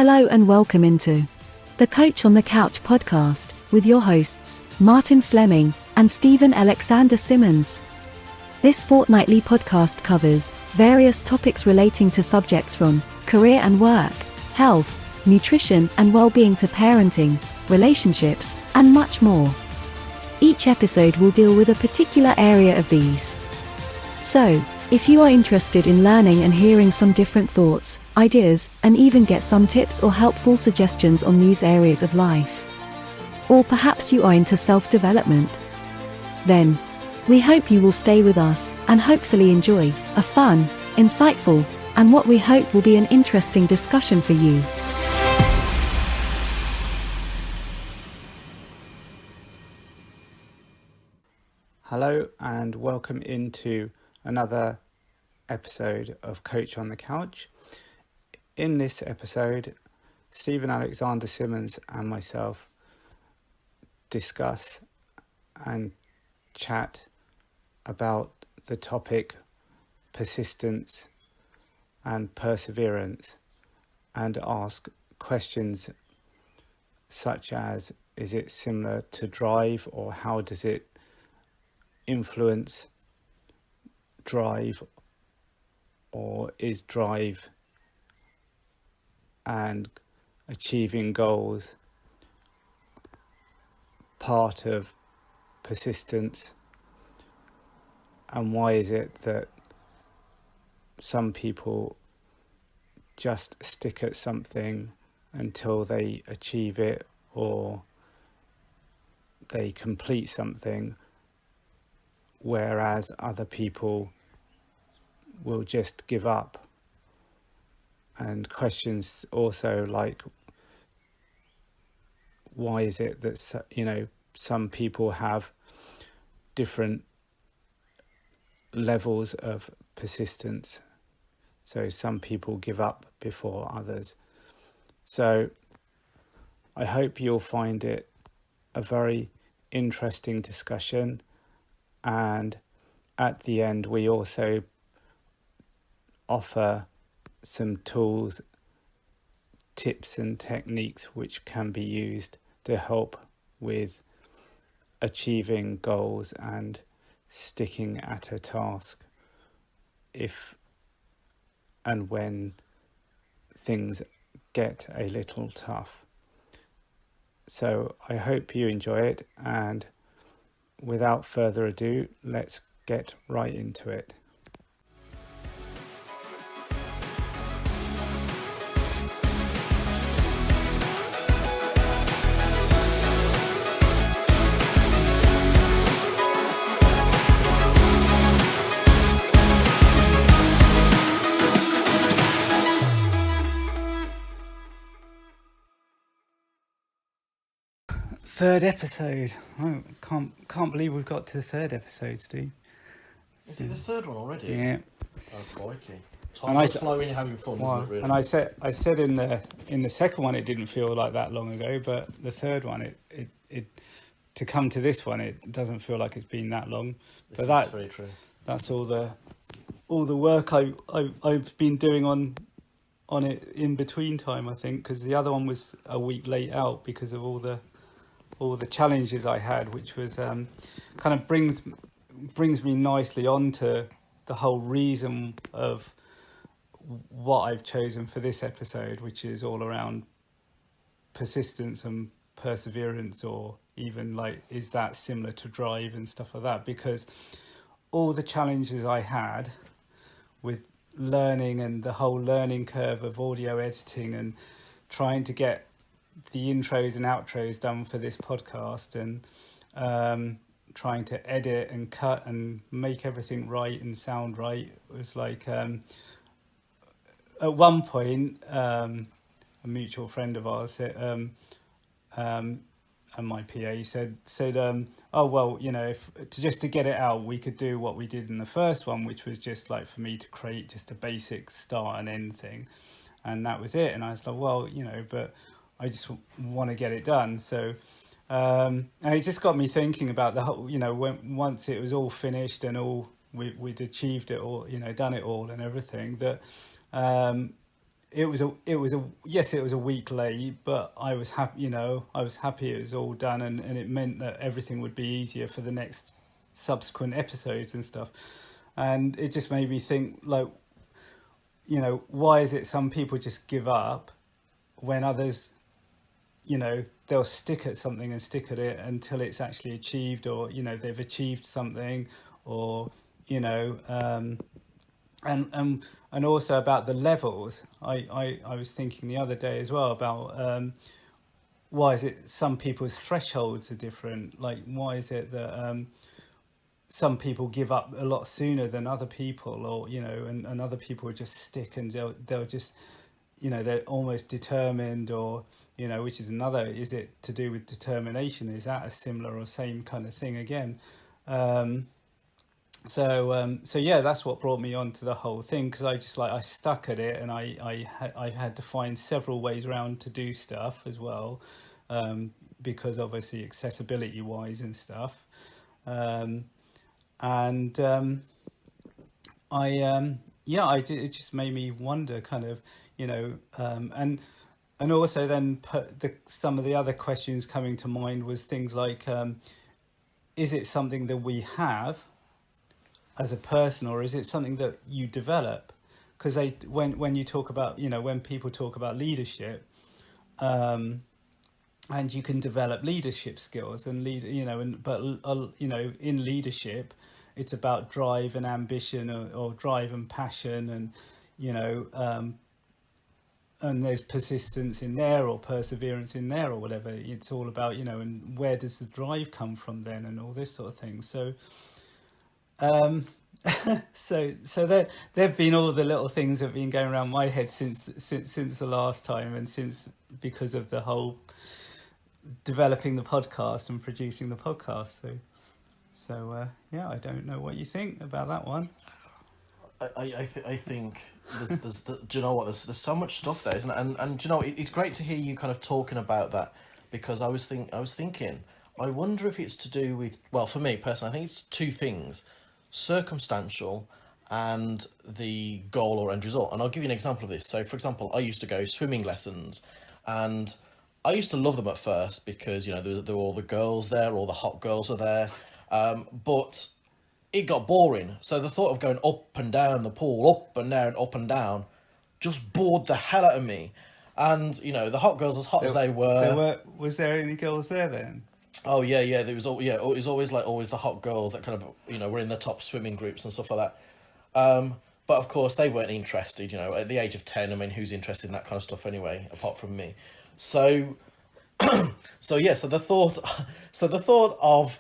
Hello and welcome into the Coach on the Couch podcast with your hosts, Martin Fleming and Stephen Alexander Simmons. This fortnightly podcast covers various topics relating to subjects from career and work, health, nutrition and well-being to parenting, relationships, and much more. Each episode will deal with a particular area of these. So, if you are interested in learning and hearing some different thoughts, ideas, and even get some tips or helpful suggestions on these areas of life, or perhaps you are into self-development, then we hope you will stay with us and hopefully enjoy a fun, insightful, and what we hope will be an interesting discussion for you. Hello and welcome into another episode of Coach on the Couch. In this episode, Stephen Alexander Simmons and myself discuss and chat about the topic persistence and perseverance and ask questions such as, is it similar to drive, or how does it influence drive, or is drive and achieving goals part of persistence, and why is it that some people just stick at something until they achieve it or they complete something, whereas other people will just give up. And questions also like, why is it that some people have different levels of persistence? So some people give up before others. So I hope you'll find it a very interesting discussion. And at the end, we also offer some tools, tips and techniques which can be used to help with achieving goals and sticking at a task if and when things get a little tough. So I hope you enjoy it, and without further ado, let's get right into it. Third episode. I can't believe we've got to the third episode, Steve. Is it the third one already? Yeah. Oh, crikey. Time goes slow when you're having fun, isn't it, really? And I said in the second one it didn't feel like that long ago, but the third one it to come to this one it doesn't feel like it's been that long. This is very true. That's all the work I've been doing on it in between time, I think, because the other one was a week late out because of all the challenges I had, which was kind of brings me nicely on to the whole reason of what I've chosen for this episode, which is all around persistence and perseverance, or even like, is that similar to drive and stuff like that? Because all the challenges I had with learning and the whole learning curve of audio editing and trying to get the intros and outros done for this podcast, and trying to edit and cut and make everything right and sound right. It was like at one point a mutual friend of ours said, and my PA said oh well, if to get it out, we could do what we did in the first one, which was just like for me to create just a basic start and end thing, and that was it. And I was like, well, but I just want to get it done. So and it just got me thinking about the whole, when once it was all finished and all we'd achieved it all, done it all and everything, that yes, it was a week late, but I was happy. I was happy it was all done, and it meant that everything would be easier for the next subsequent episodes and stuff. And it just made me think, like, why is it some people just give up when others, they'll stick at something and stick at it until it's actually achieved, or they've achieved something, or and also about the levels. I was thinking the other day as well about why is it some people's thresholds are different. Like, why is it that some people give up a lot sooner than other people, or and other people just stick, and they'll just they're almost determined, or which is another. Is it to do with determination? Is that a similar or same kind of thing again? So yeah, that's what brought me on to the whole thing, because I stuck at it, and I had to find several ways around to do stuff as well, because obviously accessibility wise and stuff, and I did, it just made me wonder, kind of, and also then some of the other questions coming to mind was things like, is it something that we have as a person, or is it something that you develop? Because when you talk about, when people talk about leadership, and you can develop leadership skills and in leadership, it's about drive and ambition, or drive and passion, and and there's persistence in there, or perseverance in there, or whatever. It's all about, and where does the drive come from then, and all this sort of thing. So so there've been all the little things that have been going around my head since the last time, and because of the whole developing the podcast and producing the podcast. So yeah, I don't know what you think about that one. I think there's do you know what, there's so much stuff there, isn't it? And do you know, it's great to hear you kind of talking about that, because I was thinking, I wonder if it's to do with, well, for me personally, I think it's two things: circumstantial and the goal or end result. And I'll give you an example of this. So, for example, I used to go swimming lessons, and I used to love them at first because, there were all the girls there, all the hot girls are there, but it got boring. So the thought of going up and down the pool, up and down, just bored the hell out of me. And, the hot girls, as hot as they were... Was there any girls there then? Oh, yeah. There was, it was always the hot girls that kind of, were in the top swimming groups and stuff like that. But of course, they weren't interested, at the age of 10. I mean, who's interested in that kind of stuff anyway, apart from me? So, the thought of,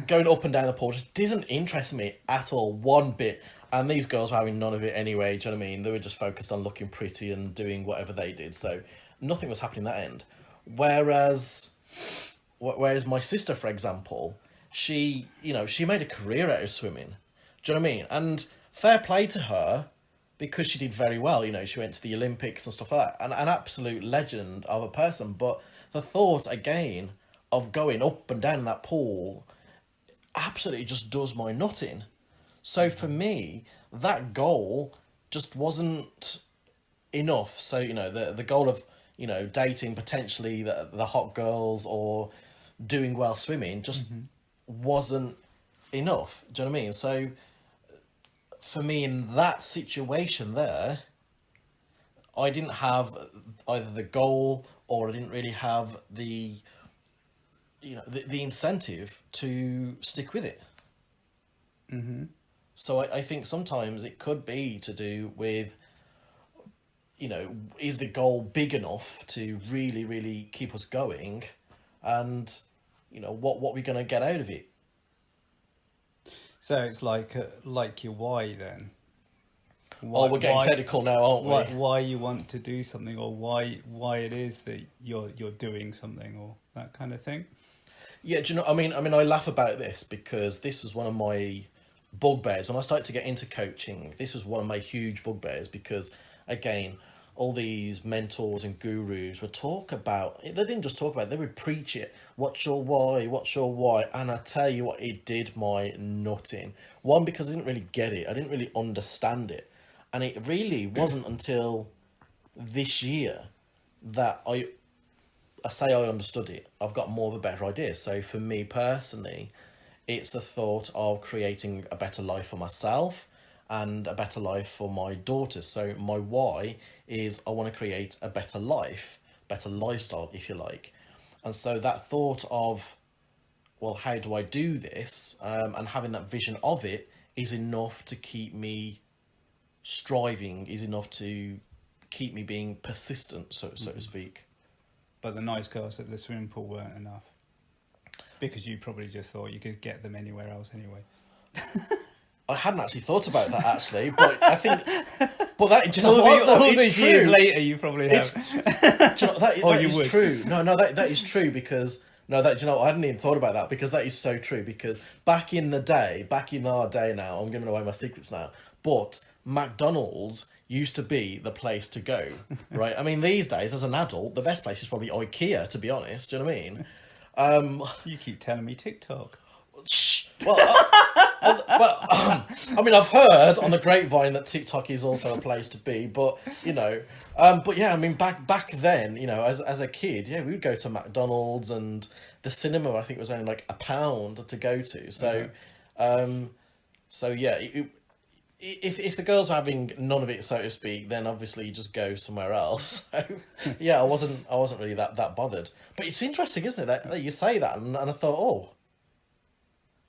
going up and down the pool just didn't interest me at all, one bit. And these girls were having none of it anyway, do you know what I mean? They were just focused on looking pretty and doing whatever they did. So nothing was happening that end. Whereas my sister, for example, she made a career out of swimming. Do you know what I mean? And fair play to her, because she did very well. She went to the Olympics and stuff like that. And an absolute legend of a person. But the thought, again, of going up and down that pool absolutely just does my nut in. So for me, that goal just wasn't enough. So, the goal of, dating potentially the hot girls or doing well swimming just wasn't enough. Do you know what I mean? So for me, in that situation there, I didn't have either the goal, or I didn't really have the incentive to stick with it. Mm-hmm. So I think sometimes it could be to do with, is the goal big enough to really, really keep us going, and, what we're going to get out of it. So it's like your why then. We're getting technical now, aren't we? Why you want to do something, or why it is that you're doing something, or that kind of thing. Yeah, do you know? I mean, I laugh about this because this was one of my bugbears when I started to get into coaching. This was one of my huge bugbears because, again, all these mentors and gurus would talk about it. They didn't just talk about it; they would preach it. What's your why? What's your why? And I tell you what, it did my nut in. One, because I didn't really get it. I didn't really understand it, and it really wasn't until this year that I say I understood it, I've got more of a better idea. So for me personally, it's the thought of creating a better life for myself and a better life for my daughters. So my why is I want to create a better life, better lifestyle, if you like. And so that thought of, well, how do I do this? And having that vision of it is enough to keep me striving, is enough to keep me being persistent, so to speak. But the nice girls at the swimming pool weren't enough. Because you probably just thought you could get them anywhere else anyway. I hadn't actually thought about that actually, but I think, but that, do you know what? Though? All It's these true. years later, you probably have. Do you know, that Or you is would. true. No, that is true because no, that, do you know, I hadn't even thought about that because that is so true. Because back in our day now, I'm giving away my secrets now, but McDonald's used to be the place to go, right? I mean, these days as an adult, the best place is probably IKEA, to be honest. Do you know what I mean? You keep telling me TikTok. Well, I mean, I've heard on the grapevine that TikTok is also a place to be, but you know, but yeah, I mean, back then, you know, as a kid, yeah, we would go to McDonald's and the cinema. I think was only like £1 to go to. So, so yeah, if the girls were having none of it, so to speak, then obviously you just go somewhere else. So, yeah, I wasn't really that bothered. But it's interesting, isn't it, that you say that, and I thought, oh.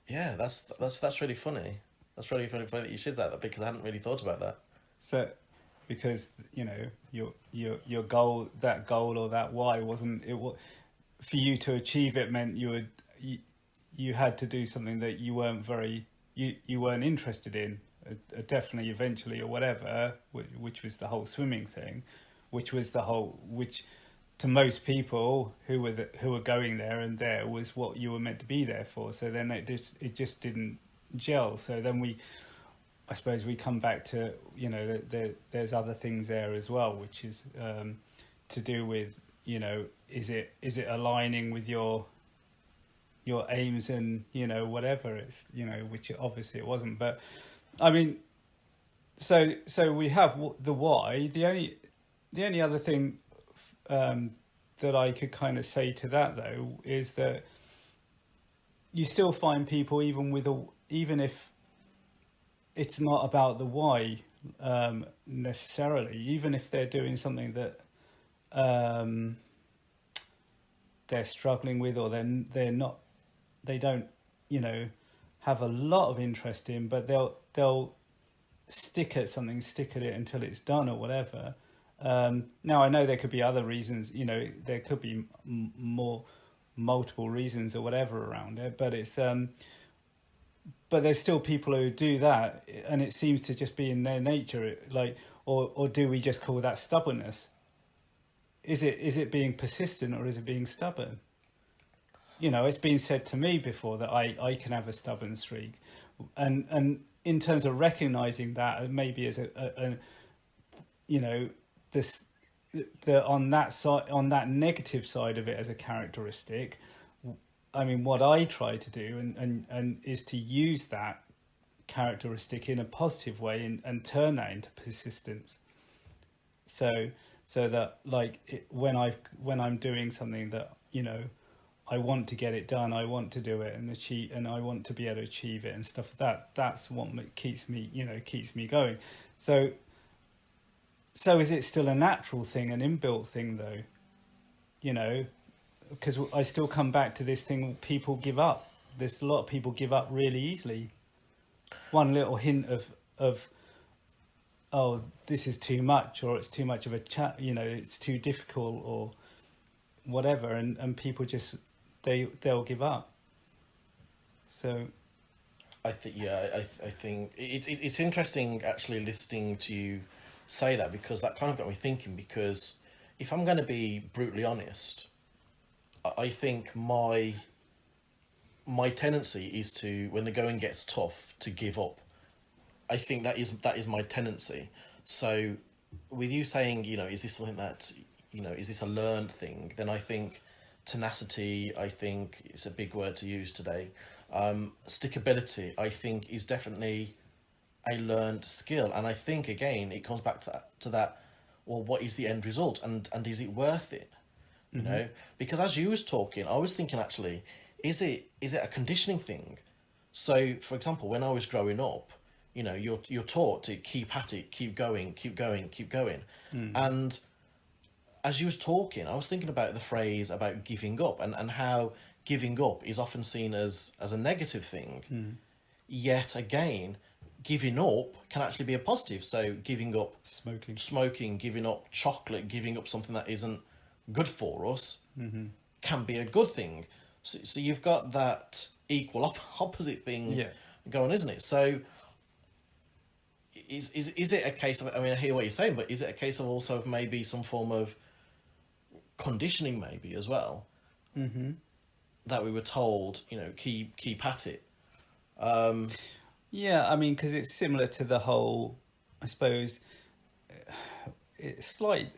Yeah, that's really funny. That's really funny that you should say that because I hadn't really thought about that. So, because you know your goal, that goal or that why wasn't it? For you to achieve it meant you had to do something that you weren't you weren't interested in. Definitely, eventually, or whatever, which was the whole swimming thing, which to most people who were going there and there was what you were meant to be there for. So then it just didn't gel. So then I suppose we come back to, you know, there's other things there as well, which is to do with, you know, is it aligning with your aims and, you know, whatever it's, you know, which obviously it wasn't. But I mean, so we have the why. The only other thing that I could kind of say to that though is that you still find people even if it's not about the why necessarily, even if they're doing something that they're struggling with or they don't, you know, have a lot of interest in, but they'll stick at it until it's done or whatever. Now I know there could be other reasons, you know, there could be multiple reasons or whatever around it, but it's but there's still people who do that, and it seems to just be in their nature. Like, or do we just call that stubbornness? Is it being persistent or is it being stubborn? You know, it's been said to me before that I can have a stubborn streak, and in terms of recognizing that maybe as a you know, on that negative side of it as a characteristic, I mean, what I try to do and is to use that characteristic in a positive way and turn that into persistence. So that like when I'm doing something that, you know, I want to get it done, I want to do it and achieve, and I want to be able to achieve it and stuff like that. That's what keeps me going. So is it still a natural thing, an inbuilt thing though? You know, because I still come back to this thing, people give up. There's a lot of people give up really easily. One little hint of oh, this is too much, or it's too much of a chat, you know, it's too difficult or whatever, and people just they'll give up. So I think I think it's interesting actually listening to you say that, because that kind of got me thinking, because if I'm going to be brutally honest, I think my tendency is to, when the going gets tough, to give up. I think that is my tendency. So with you saying, you know, is this something that, you know, is this a learned thing? Then I think tenacity, I think it's a big word to use today. Stickability, I think, is definitely a learned skill. And I think, again, it comes back to that, well, what is the end result, and is it worth it? You know, because as you was talking, I was thinking, actually, is it a conditioning thing? So, for example, when I was growing up, you know, you're taught to keep at it, keep going, keep going, keep going, and as you was talking, I was thinking about the phrase about giving up, and how giving up is often seen as a negative thing. Yet again, giving up can actually be a positive. So giving up smoking, giving up chocolate, giving up something that isn't good for us can be a good thing. So you've got that equal opposite thing going, isn't it? So is it a case of, I mean, I hear what you're saying, but is it a case of also of maybe some form of conditioning maybe as well, that we were told, you know, keep at it? Yeah, I mean, because it's similar to the whole, I suppose, it's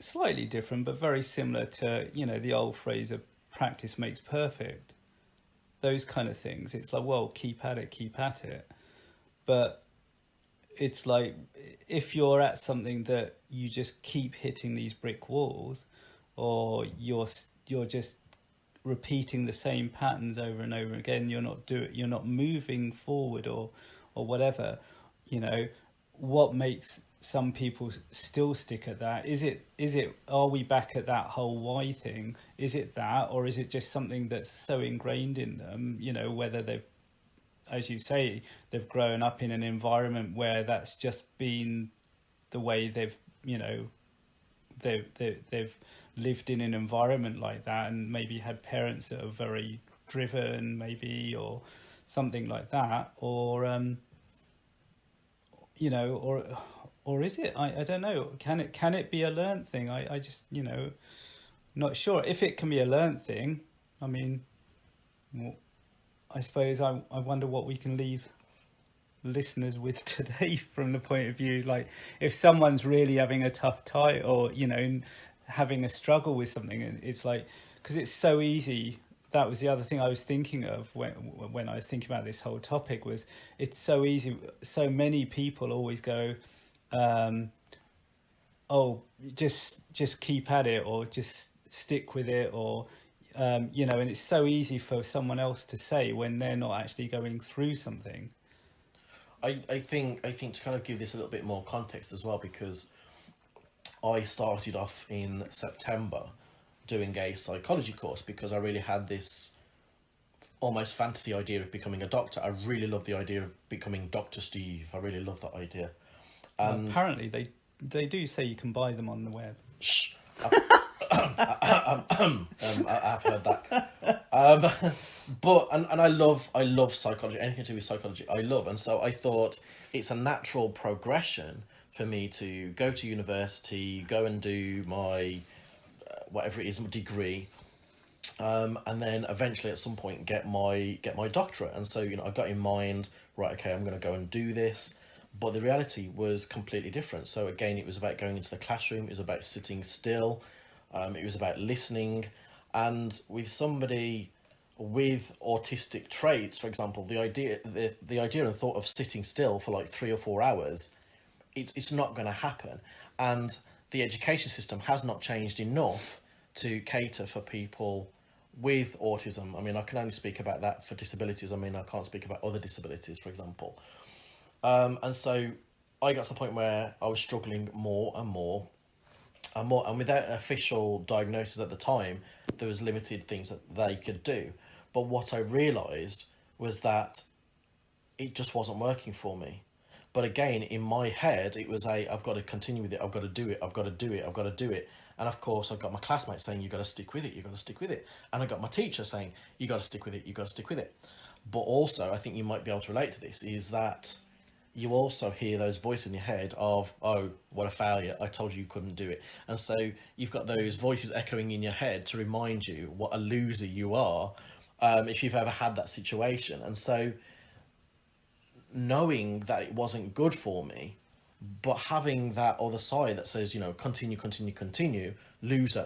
slightly different, but very similar to, you know, the old phrase of practice makes perfect. Those kind of things. It's like, well, keep at it. But it's like, if you're at something that you just keep hitting these brick walls, or you're just repeating the same patterns over and over again, you're not moving forward, or whatever, you know, what makes some people still stick at that? Is it are we back at that whole why thing? Is it that, or is it just something that's so ingrained in them, you know, whether they've, as you say, they've grown up in an environment where that's just been the way they've, you know, they've lived in an environment like that, and maybe had parents that are very driven, maybe, or something like that, or you know, or is it, I don't know, can it be a learned thing? I just, you know, not sure. If it can be a learned thing, I mean, well, I suppose I wonder what we can leave listeners with today, from the point of view, like, if someone's really having a tough time, or, you know, having a struggle with something, and it's like, because it's so easy. That was the other thing I was thinking of when I was thinking about this whole topic, was it's so easy. So many people always go, oh, just keep at it, or just stick with it, or you know, and it's so easy for someone else to say when they're not actually going through something. I think to kind of give this a little bit more context as well, because I started off in September doing a psychology course, because I really had this almost fantasy idea of becoming a doctor. I really love the idea of becoming Dr. Steve. I really love that idea. And apparently they do say you can buy them on the web. Shh. I've heard that. But I love psychology. Anything to do with psychology, I love. And so I thought it's a natural progression for me to go to university, go and do my whatever it is, my degree, and then eventually at some point get my doctorate. And so, you know, I got in mind, right, okay, I'm going to go and do this. But the reality was completely different. So again, it was about going into the classroom. It was about sitting still. It was about listening. And with somebody with autistic traits, for example, the idea and thought of sitting still for like 3 or 4 hours, it's not going to happen. And the education system has not changed enough to cater for people with autism. I mean, I can only speak about that for disabilities. I mean, I can't speak about other disabilities, for example. And so I got to the point where I was struggling more and more and more. And without an official diagnosis at the time, there was limited things that they could do. But what I realised was that it just wasn't working for me. But again, in my head, it was I've got to continue with it. I've got to do it. I've got to do it. I've got to do it. And of course, I've got my classmates saying, you got to stick with it. You got to stick with it. And I got my teacher saying, you got to stick with it. You got to stick with it. But also, I think you might be able to relate to this, is that you also hear those voices in your head of, oh, what a failure. I told you couldn't do it. And so you've got those voices echoing in your head to remind you what a loser you are, if you've ever had that situation. And so knowing that it wasn't good for me, but having that other side that says, you know, continue, loser,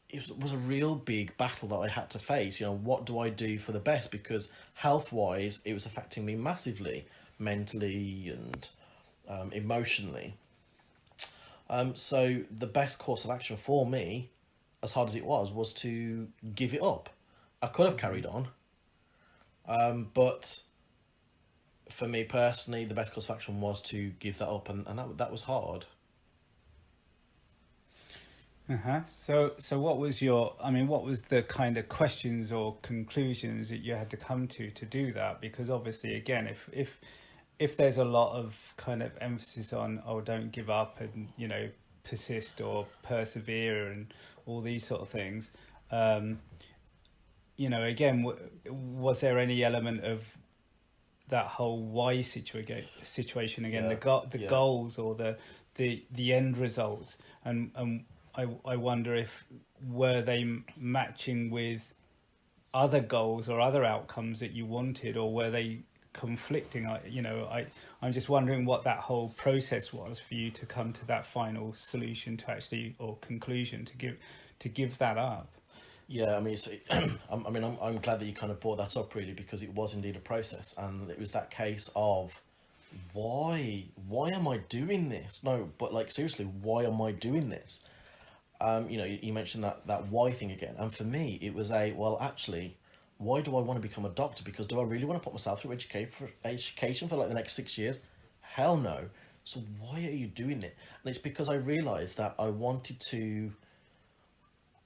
it was a real big battle that I had to face. You know, what do I do for the best? Because health-wise, it was affecting me massively, mentally and emotionally. So the best course of action for me, as hard as it was to give it up. I could have carried on, but for me personally, the best course of action was to give that up, and that was hard. Uh-huh. So what was your, I mean, what was the kind of questions or conclusions that you had to come to do that? Because obviously, again, if there's a lot of kind of emphasis on, oh, don't give up and, persist or persevere and all these sort of things, again, was there any element of that whole why situation again, Yeah, the yeah. goals or the end results, and I wonder if were they matching with other goals or other outcomes that you wanted, or were they conflicting? I'm just wondering what that whole process was for you to come to that final solution to actually, or conclusion to give that up. Yeah, I mean, I'm glad that you kind of brought that up, really, because it was indeed a process, and it was that case of why am I doing this? No, but like seriously, why am I doing this? You mentioned that why thing again, and for me, it was well, actually, why do I want to become a doctor? Because do I really want to put myself through education for like the next 6 years? Hell no. So why are you doing it? And it's because I realised that I wanted to,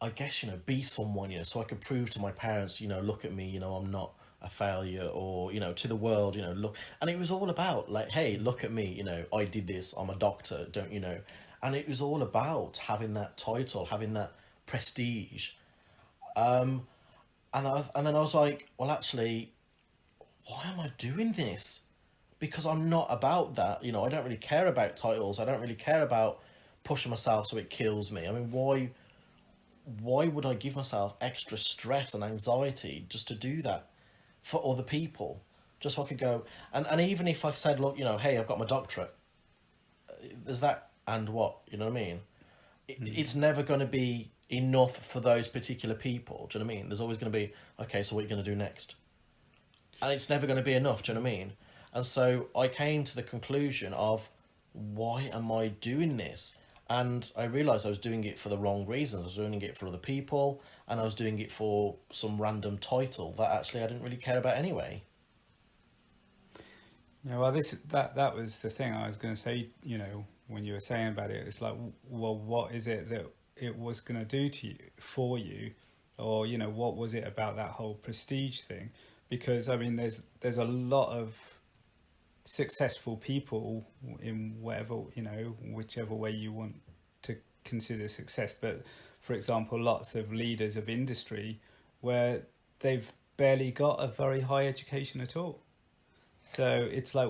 I guess, be someone, so I could prove to my parents, look at me, I'm not a failure, or, to the world, look. And it was all about like, hey, look at me, I did this, I'm a doctor, don't you know? And it was all about having that title, having that prestige. And then I was like, well, actually, why am I doing this? Because I'm not about that, I don't really care about titles. I don't really care about pushing myself so it kills me. I mean, why would I give myself extra stress and anxiety just to do that for other people? Just so I could go, and even if I said, look, hey, I've got my doctorate, there's that, and what, you know what I mean? It's never going to be enough for those particular people, do you know what I mean? There's always going to be, okay, so what are you going to do next? And it's never going to be enough, do you know what I mean? And so I came to the conclusion of, why am I doing this? And I realised I was doing it for the wrong reasons. I was doing it for other people, and I was doing it for some random title that actually I didn't really care about anyway. Yeah, well, that was the thing I was going to say. When you were saying about it, it's like, well, what is it that it was going to do to you, for you, or what was it about that whole prestige thing? Because I mean, there's a lot of successful people in whatever, whichever way you want to consider success. But for example, lots of leaders of industry where they've barely got a very high education at all. So it's like,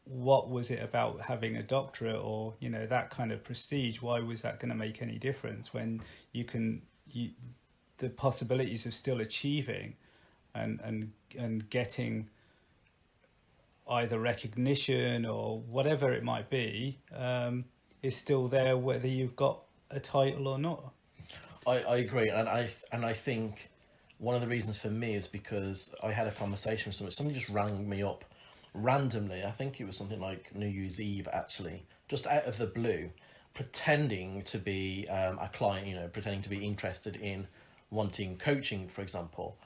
what was it about having a doctorate or that kind of prestige? Why was that going to make any difference when you the possibilities of still achieving and getting either recognition or whatever it might be, is still there whether you've got a title or not. I agree, and I think one of the reasons for me is because I had a conversation with somebody just rang me up randomly. I think it was something like New Year's Eve, actually, just out of the blue, pretending to be a client, pretending to be interested in wanting coaching, for example.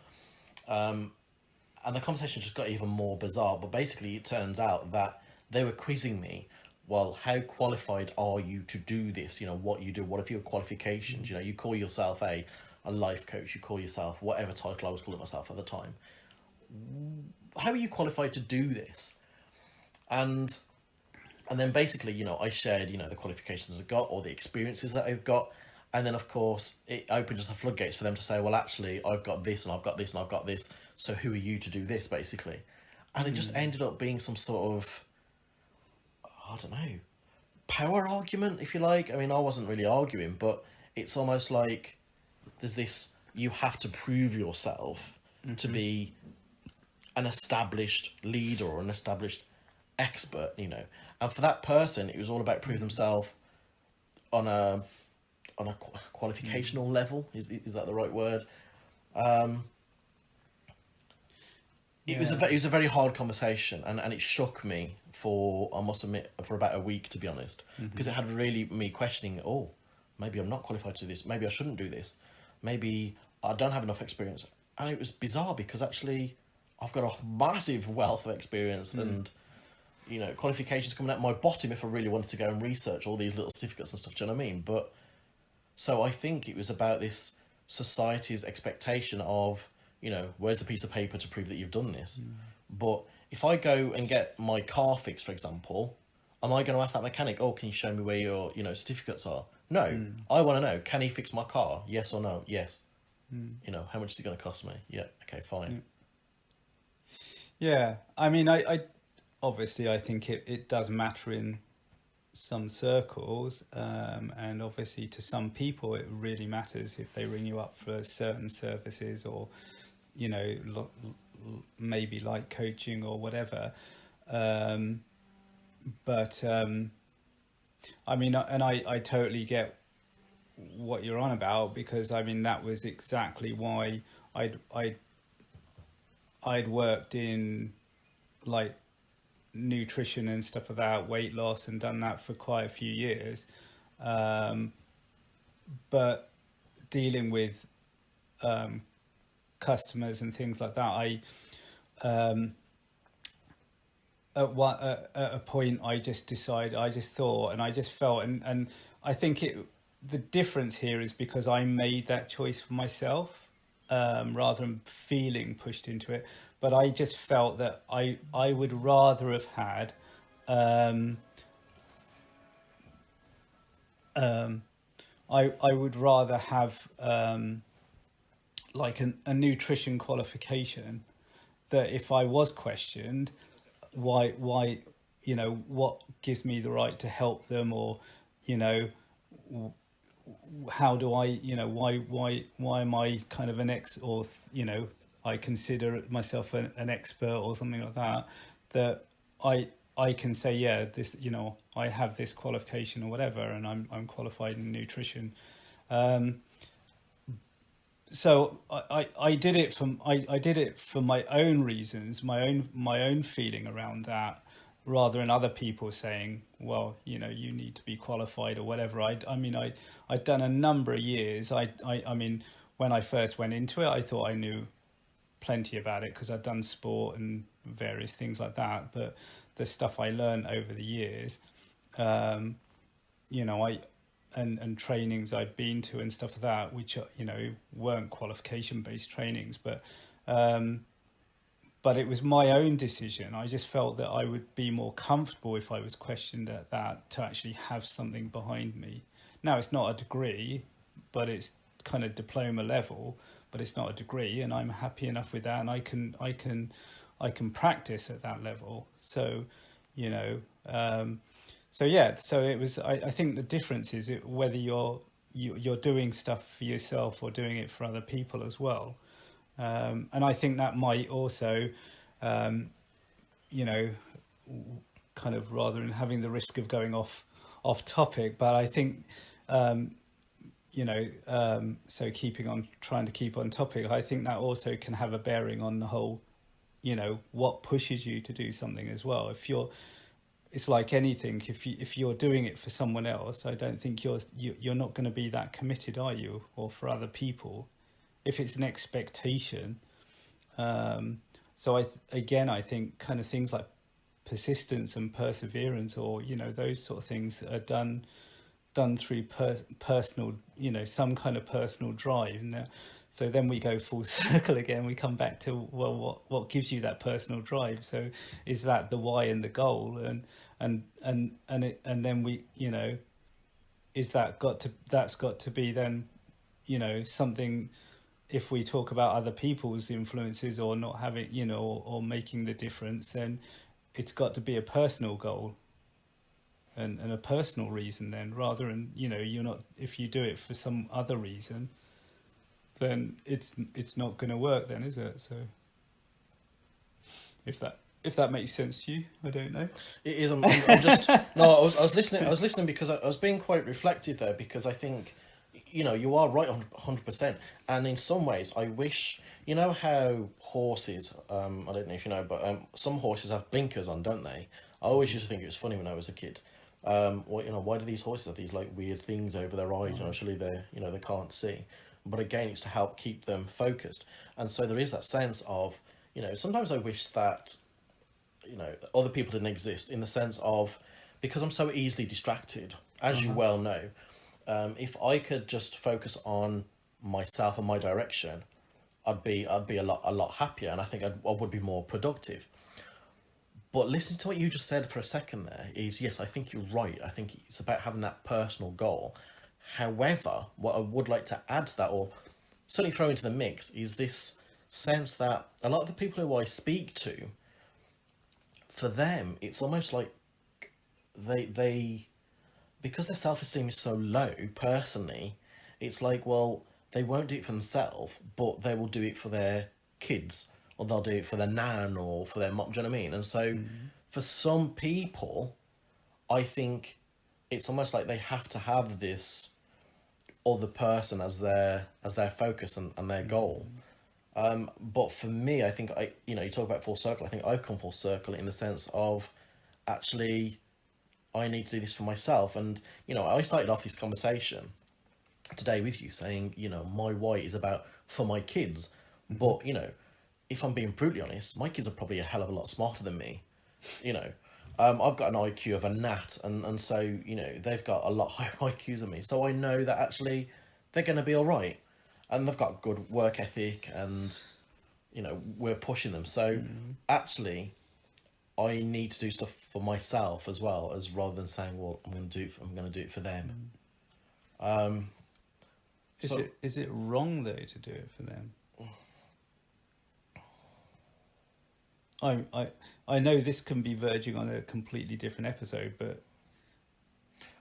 And the conversation just got even more bizarre. But basically, it turns out that they were quizzing me. Well, how qualified are you to do this? What you do. What are your qualifications? You call yourself a life coach. You call yourself whatever title I was calling myself at the time. How are you qualified to do this? And then basically, I shared, the qualifications I've got or the experiences that I've got. And then, of course, it opened just the floodgates for them to say, well, actually, I've got this and I've got this and I've got this. So who are you to do this, basically? And it just ended up being some sort of, I don't know, power argument, if you like. I mean, I wasn't really arguing, but it's almost like there's this, you have to prove yourself to be an established leader or an established expert, And for that person, it was all about proving themselves on a qualificational level. Is that the right word? it was a very hard conversation, and it shook me for, I must admit, for about a week, to be honest, because it had really me questioning. Oh, maybe I'm not qualified to do this. Maybe I shouldn't do this. Maybe I don't have enough experience. And it was bizarre because actually, I've got a massive wealth of experience and, you know, qualifications coming out my bottom if I really wanted to go and research all these little certificates and stuff. Do you know what I mean? But so I think it was about this society's expectation of, you know, where's the piece of paper to prove that you've done this? But if I go and get my car fixed, for example, am I going to ask that mechanic, oh, can you show me where your, you know, certificates are? No. I want to know, can he fix my car? Yes or no? Yes. You know, how much is it going to cost me? Yeah. Okay, fine. Yeah. I mean, I obviously, I think it does matter in some circles, and obviously to some people it really matters if they ring you up for certain services, or, you know, maybe like coaching or whatever. But I mean, and I totally get what you're on about, because I mean that was exactly why I'd worked in like nutrition and stuff like that, weight loss, and done that for quite a few years. But dealing with customers and things like that, at a point I just thought, and I just felt, and I think the difference here is because I made that choice for myself, rather than feeling pushed into it. But I just felt that I would rather have had I would rather have like a nutrition qualification, that if I was questioned, why you know, what gives me the right to help them, or, you know, how do I, you know, why am I kind of an or, you know, I consider myself an expert or something like that, that I can say, yeah, this, you know, I have this qualification or whatever, and I'm qualified in nutrition. So I did it for my own reasons, my own feeling around that, rather than other people saying, well, you know, you need to be qualified or whatever. I mean, I'd done a number of years. I mean, when I first went into it, I thought I knew plenty about it because I'd done sport and various things like that. But the stuff I learned over the years, you know, and trainings I'd been to and stuff like that, which, you know, weren't qualification based trainings, but it was my own decision. I just felt that I would be more comfortable if I was questioned at that, to actually have something behind me. Now, it's not a degree, but it's kind of diploma level, but it's not a degree, and I'm happy enough with that, and I can practice at that level. So, you know, so yeah, so it was. I think the difference is whether you're doing stuff for yourself or doing it for other people as well. And I think that might also, you know, kind of, rather than having the risk of going off topic, but I think, you know, so trying to keep on topic, I think that also can have a bearing on the whole, you know, what pushes you to do something as well. It's like anything. If you're doing it for someone else, I don't think you're not going to be that committed, are you? Or for other people, if it's an expectation. So I think kind of things like persistence and perseverance, or, you know, those sort of things are done through personal, you know, some kind of personal drive. And so then we go full circle again. We come back to, well, what gives you that personal drive? So is that the why and the goal? And then we, you know, that's got to be then, you know, something. If we talk about other people's influences or not having, you know, or making the difference, then it's got to be a personal goal and a personal reason then, rather than, you know, you're not, if you do it for some other reason, then it's not going to work then, is it? So if that makes sense to you, I don't know. It is. I'm just no. I was listening. I was listening because I was being quite reflective there, because I think, you know, you are right 100%. And in some ways, I wish, you know, how horses, I don't know if you know, but some horses have blinkers on, don't they? I always used to think it was funny when I was a kid. Well, why do these horses have these like weird things over their eyes? Surely they, they can't see. But again, it's to help keep them focused. And so there is that sense of, sometimes I wish that, other people didn't exist, in the sense of, because I'm so easily distracted, as you well know, if I could just focus on myself and my direction, I'd be a lot happier, and I think I would be more productive. But listening to what you just said for a second there is, yes, I think you're right. I think it's about having that personal goal. However, what I would like to add to that, or certainly throw into the mix, is this sense that a lot of the people who I speak to, for them, it's almost like they because their self-esteem is so low, personally, it's like, well, they won't do it for themselves, but they will do it for their kids, or they'll do it for their nan or for their mom. Do you know what I mean? And so, for some people, I think it's almost like they have to have this other person as their focus and their goal. But for me, I think you talk about full circle. I think I've come full circle in the sense of, actually, I need to do this for myself. And I started off this conversation today with you saying, my why is about for my kids. But if I'm being brutally honest, my kids are probably a hell of a lot smarter than me. I've got an IQ of a gnat, and so they've got a lot higher IQs than me. So I know that actually they're going to be all right, and they've got good work ethic, and we're pushing them. So actually, I need to do stuff for myself as well, as rather than saying, well, I'm going to do it for them. Is it wrong though to do it for them? I know this can be verging on a completely different episode, but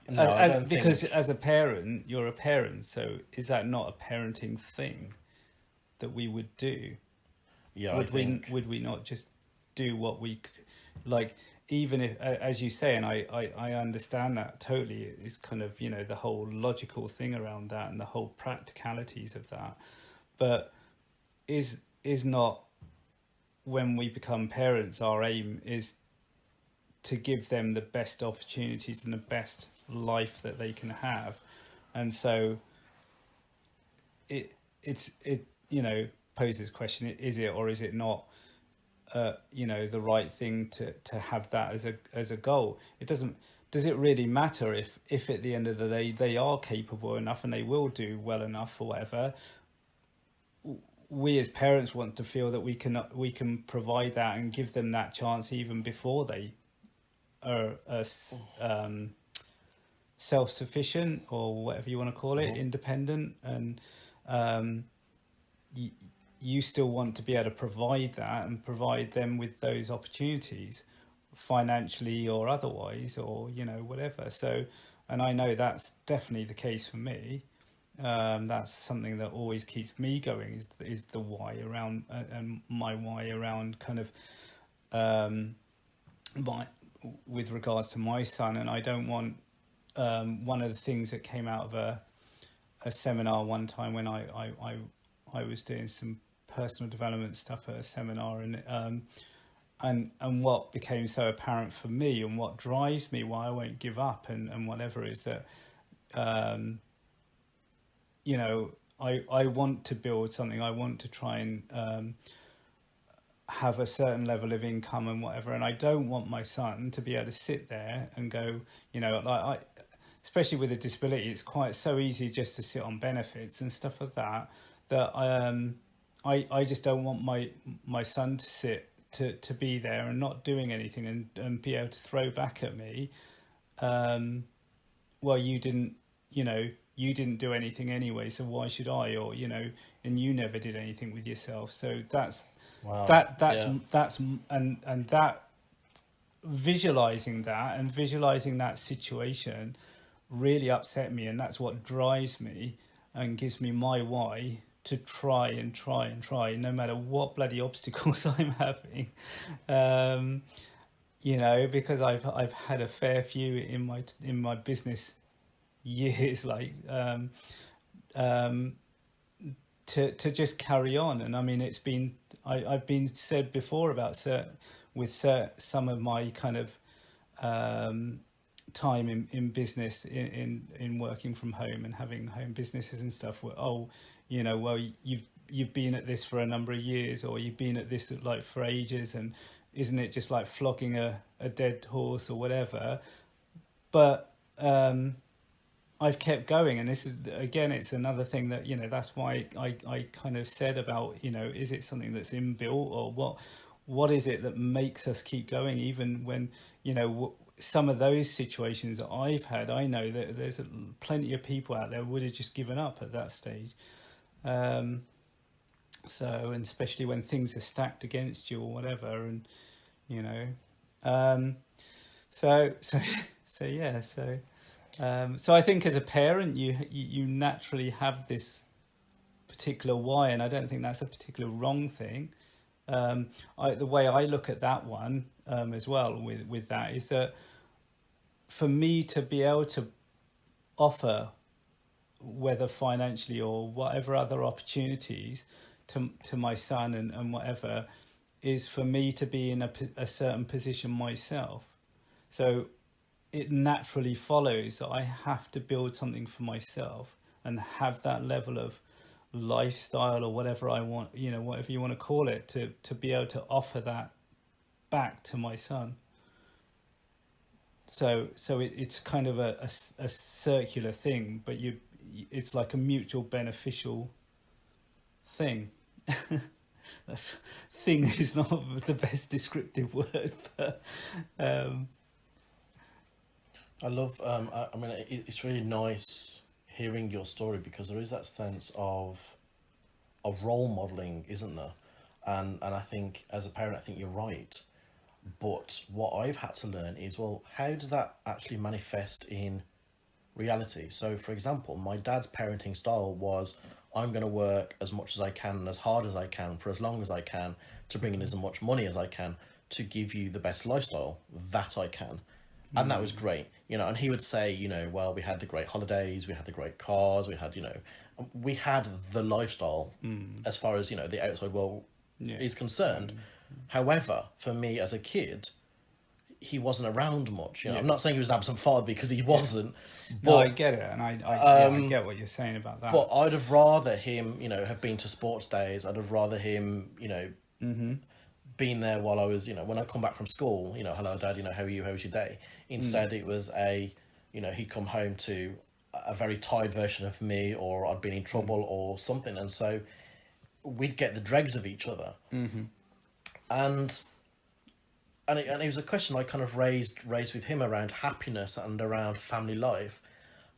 no, I don't because think... as a parent, you're a parent, so is that not a parenting thing that we would do? Yeah, would we not just do what we like? Even if, as you say, and I understand that totally, it's kind of the whole logical thing around that and the whole practicalities of that, but is not, when we become parents, our aim is to give them the best opportunities and the best life that they can have. And so it poses the question, is it or is it not the right thing to have that as a goal? Does it really matter if at the end of the day they are capable enough and they will do well enough or whatever? We as parents want to feel that we can provide that and give them that chance even before they are self-sufficient, or whatever you want to call it, independent, and you still want to be able to provide that and provide them with those opportunities, financially or otherwise, or whatever. So, and I know that's definitely the case for me. That's something that always keeps me going, is the why around, and my why around kind of with regards to my son. And I don't want, one of the things that came out of a seminar one time when I was doing some personal development stuff at a seminar, and what became so apparent for me and what drives me, why I won't give up and whatever, is that I want to build something. I want to try and have a certain level of income and whatever. And I don't want my son to be able to sit there and go, especially with a disability, it's so easy just to sit on benefits and stuff like that, that I just don't want my son to sit, to be there and not doing anything and be able to throw back at me, well, you didn't do anything anyway, so why should I? Or and you never did anything with yourself. So that's and that, visualizing that situation really upset me, and that's what drives me and gives me my why to try, no matter what bloody obstacles I'm having. Because I've had a fair few in my business years, like to just carry on. And I mean, it's been I've been said before about some of my kind of time in business, in working from home and having home businesses and stuff, where, oh, well, you've been at this for a number of years, or you've been at this like for ages, and isn't it just like flogging a dead horse or whatever? But I've kept going, and this is, again, it's another thing that, that's why I kind of said about, is it something that's inbuilt, or what is it that makes us keep going, even when, some of those situations that I've had, I know that there's plenty of people out there who would have just given up at that stage. And especially when things are stacked against you or whatever, and so yeah, so I think as a parent, you naturally have this particular why, and I don't think that's a particular wrong thing. The way I look at that one, as well, with that, is that for me to be able to offer, whether financially or whatever other opportunities, to my son and whatever, is for me to be in a certain position myself. So it naturally follows that I have to build something for myself and have that level of lifestyle, or whatever I want, whatever you want to call it, to be able to offer that back to my son. So it's kind of a circular thing, but it's like a mutual beneficial thing. That's, thing is not the best descriptive word, but I love. I mean, it's really nice hearing your story, because there is that sense of role modeling, isn't there? And I think as a parent, I think you're right. But what I've had to learn is, well, how does that actually manifest in reality? So, for example, my dad's parenting style was, I'm going to work as much as I can and as hard as I can for as long as I can to bring in as much money as I can to give you the best lifestyle that I can. And that was great, and he would say, well, we had the great holidays, we had the great cars, we had, we had the lifestyle as far as, the outside world is concerned. However, for me as a kid, he wasn't around much. I'm not saying he was an absent father, because he wasn't. But no, I get it, and I get what you're saying about that. But I'd have rather him, have been to sports days. I'd have rather him, been there while I was, when I come back from school, hello, Dad, how are you? How was your day? Instead, it was he'd come home to a very tired version of me, or I'd been in trouble or something, and so we'd get the dregs of each other. And it was a question I kind of raised with him around happiness and around family life.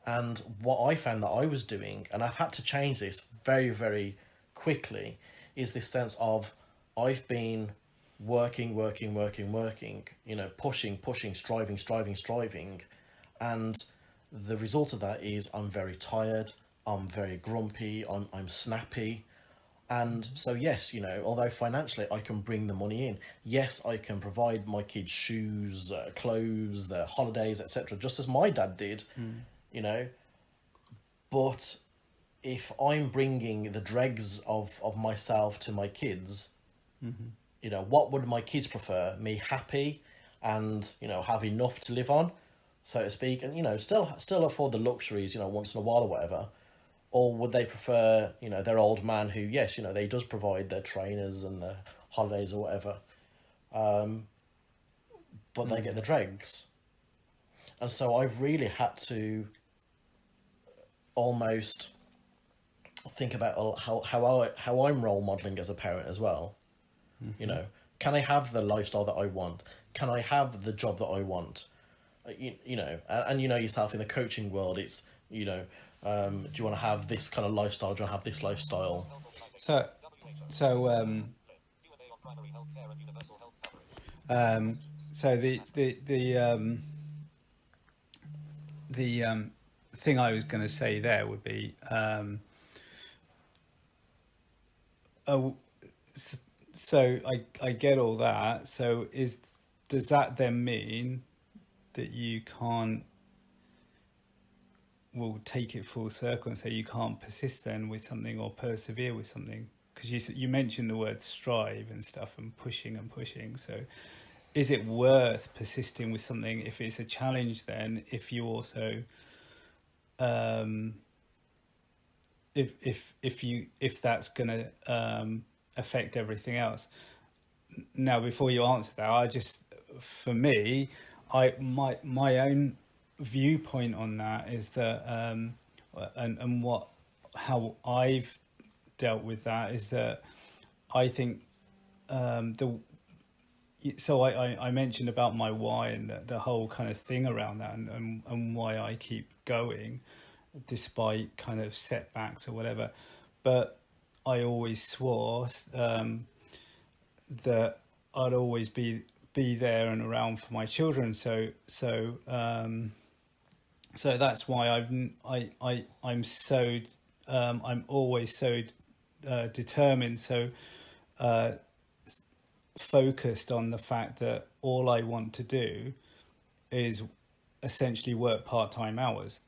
And what I found that I was doing, and I've had to change this very, very quickly, is this sense of, I've been working, pushing, striving. And the result of that is I'm very tired, I'm very grumpy, I'm snappy. And so, yes, although financially I can bring the money in, yes, I can provide my kids shoes, clothes, their holidays, etc., just as my dad did, But if I'm bringing the dregs of myself to my kids, what would my kids prefer? Me happy and, have enough to live on, so to speak, and, still afford the luxuries, once in a while or whatever. Or would they prefer, their old man who, yes, they does provide their trainers and their holidays or whatever, but they get the dregs. And so I've really had to almost think about how I'm role modelling as a parent as well. Can I have the lifestyle that I want? Can I have the job that I want? And yourself in the coaching world, it's, do you want to have this kind of lifestyle? Do you want to have this lifestyle? So the thing I was going to say there would be, so I get all that. So does that then mean that you can't? We'll take it full circle and say you can't persist then with something or persevere with something because you mentioned the word strive and stuff and pushing. So is it worth persisting with something if it's a challenge? Then if you also if that's going to affect everything else. Now, before you answer that, for me, my own viewpoint on that is that and how I've dealt with that is that I think I mentioned about my why and the whole kind of thing around that and why I keep going despite kind of setbacks or whatever. But I always swore that I'd always be there and around for my children. So that's why I'm always so determined, so focused on the fact that all I want to do is essentially work part-time hours,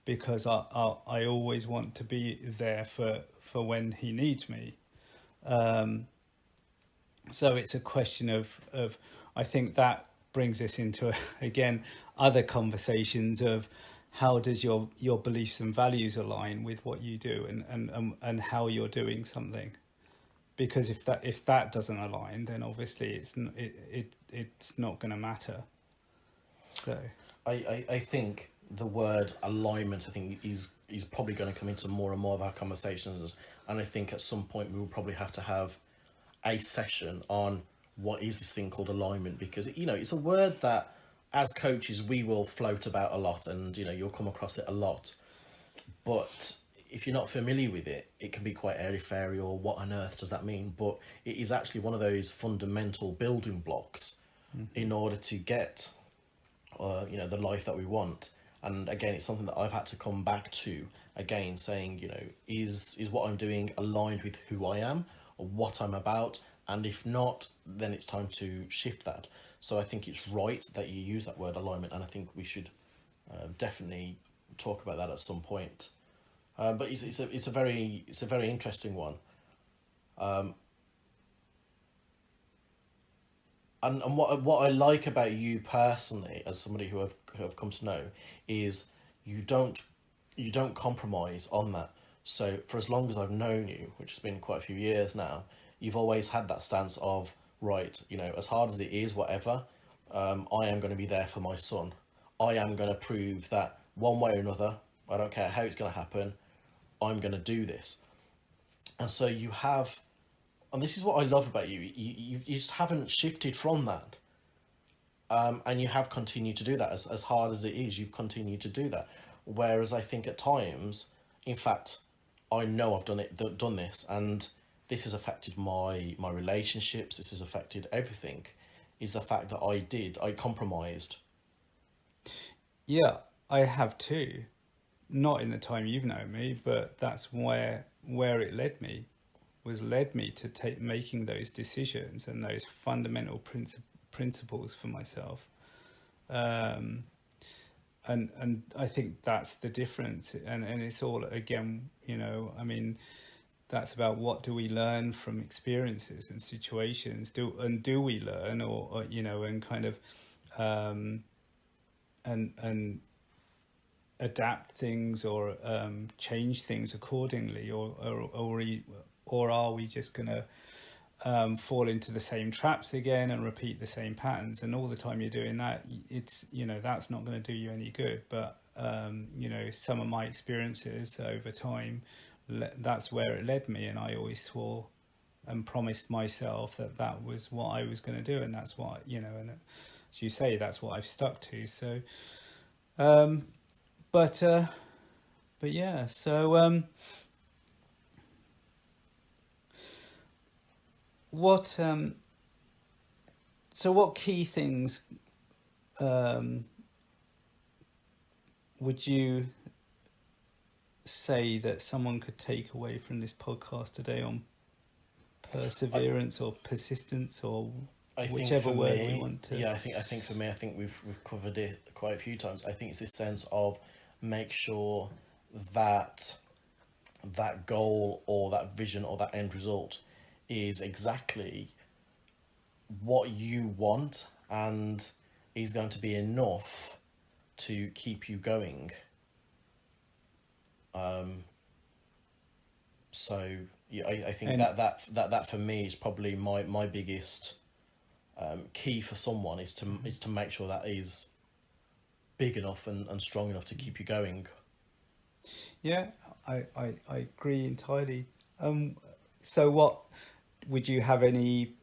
because I always want to be there for when he needs me. So it's a question of I think that brings us into again other conversations of how does your beliefs and values align with what you do and how you're doing something. Because if that doesn't align, then obviously it's not going to matter. So I think the word alignment, I think, is probably going to come into more and more of our conversations, and I think at some point we will probably have to have a session on what is this thing called alignment, because it's a word that as coaches we will float about a lot, and you'll come across it a lot, but if you're not familiar with it, it can be quite airy-fairy, or what on earth does that mean? But it is actually one of those fundamental building blocks in order to get, the life that we want. And again, it's something that I've had to come back to again, saying, is what I'm doing aligned with who I am or what I'm about? And if not, then it's time to shift that. So I think it's right that you use that word alignment, and I think we should definitely talk about that at some point. But it's a very interesting one, and what I like about you personally, as somebody who I've come to know, is you don't compromise on that. So for as long as I've known you, which has been quite a few years now, you've always had that stance of, right, as hard as it is, whatever, I am going to be there for my son. I am going to prove that one way or another, I don't care how it's going to happen, I'm going to do this. And so you have, and this is what I love about you, you just haven't shifted from that. And you have continued to do that. As hard as it is, you've continued to do that. Whereas I think at times, in fact, I know I've done this, and this has affected my relationships, this has affected everything, is the fact that I compromised. Yeah, I have too. Not in the time you've known me, but that's where it led me to making those decisions and those fundamental principles for myself. And I think that's the difference. And it's all, again, I mean, that's about what do we learn from experiences and situations. Do we learn or and kind of and adapt things or change things accordingly, or are we just going to fall into the same traps again and repeat the same patterns? And all the time you're doing that, it's that's not going to do you any good. But some of my experiences over time, that's where it led me, and I always swore and promised myself that was what I was going to do, and that's what and as you say, that's what I've stuck to. So but yeah, so what key things would you say that someone could take away from this podcast today on perseverance or persistence, or whichever word we want to? Yeah, I think for me, I think we've covered it quite a few times. I think it's this sense of make sure that that goal or that vision or that end result is exactly what you want and is going to be enough to keep you going. So yeah, I think And that for me is probably my biggest key for someone is to make sure that is big enough and strong enough to keep you going. yeah, I agree entirely. So what would you have any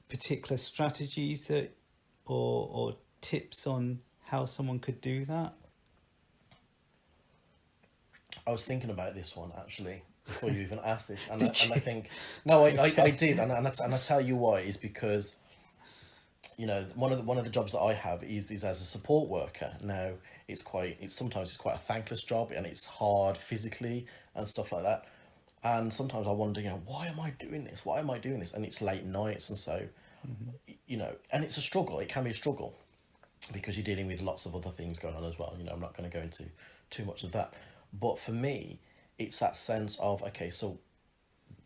particular strategies that or tips on how someone could do that? I was thinking about this one actually before you even asked this, and Did I you? think no, I Okay. did, and I tell you why is because one of the jobs that I have is as a support worker. Now it's sometimes it's quite a thankless job and it's hard physically and stuff like that. And sometimes I wonder, why am I doing this? Why am I doing this? And it's late nights, and so and it's a struggle. It can be a struggle because you're dealing with lots of other things going on as well. I'm not going to go into too much of that, but for me, it's that sense of okay, so